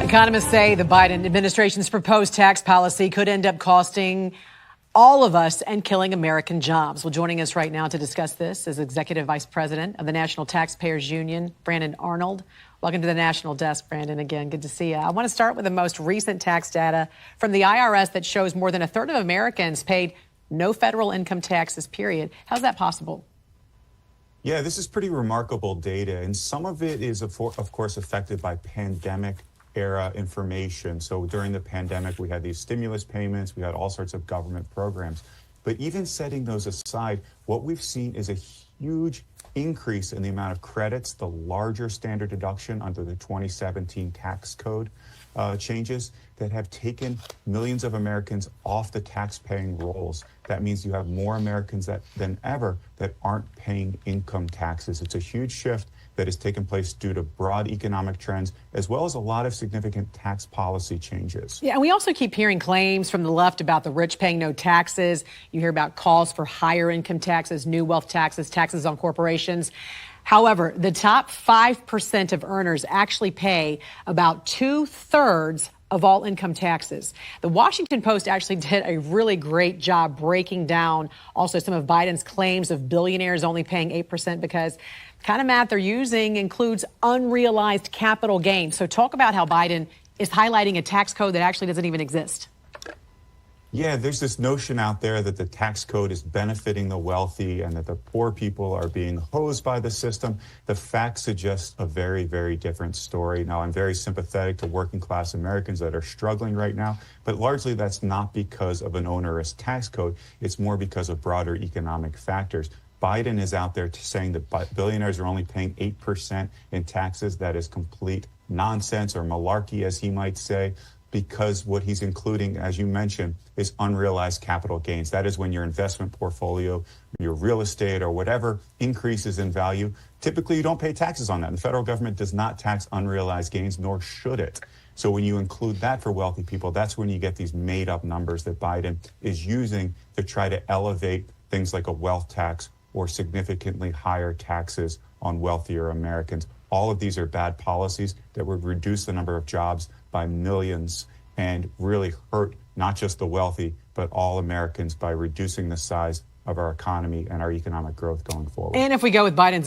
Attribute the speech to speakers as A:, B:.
A: Economists say the Biden administration's proposed tax policy could end up costing all of us and killing American jobs. Well, joining us right now to discuss this is Executive Vice President of the National Taxpayers Union, Brandon Arnold. Welcome to the National Desk, Brandon. Again, good to see you. I want to start with the most recent tax data from the IRS that shows more than a third of Americans paid no federal income taxes, period. How's that possible?
B: Yeah, this is pretty remarkable data, and some of it is, of course, affected by pandemic-era information. So during the pandemic, we had these stimulus payments, we had all sorts of government programs. But even setting those aside, what we've seen is a huge increase in the amount of credits, the larger standard deduction under the 2017 tax code changes that have taken millions of Americans off the tax-paying rolls. That means you have more Americans than ever that aren't paying income taxes. It's a huge shift that has taken place due to broad economic trends, as well as a lot of significant tax policy changes.
A: Yeah, and we also keep hearing claims from the left about the rich paying no taxes. You hear about calls for higher income taxes, new wealth taxes, taxes on corporations. However, the top 5% of earners actually pay about 2/3 of all income taxes. The Washington Post actually did a really great job breaking down also some of Biden's claims of billionaires only paying 8% because the kind of math they're using includes unrealized capital gains. So talk about how Biden is highlighting a tax code that actually doesn't even exist.
B: Yeah, there's this notion out there that the tax code is benefiting the wealthy and that the poor people are being hosed by the system. The facts suggest a very, very different story. Now, I'm very sympathetic to working class Americans that are struggling right now, but largely that's not because of an onerous tax code. It's more because of broader economic factors. Biden is out there saying that billionaires are only paying 8% in taxes. That is complete nonsense, or malarkey, as he might say, because what he's including, as you mentioned, is unrealized capital gains. That is when your investment portfolio, your real estate, or whatever increases in value. Typically, you don't pay taxes on that. And the federal government does not tax unrealized gains, nor should it. So when you include that for wealthy people, that's when you get these made-up numbers that Biden is using to try to elevate things like a wealth tax or significantly higher taxes on wealthier Americans. All of these are bad policies that would reduce the number of jobs by millions and really hurt not just the wealthy, but all Americans by reducing the size of our economy and our economic growth going forward.
A: And if we go with Biden's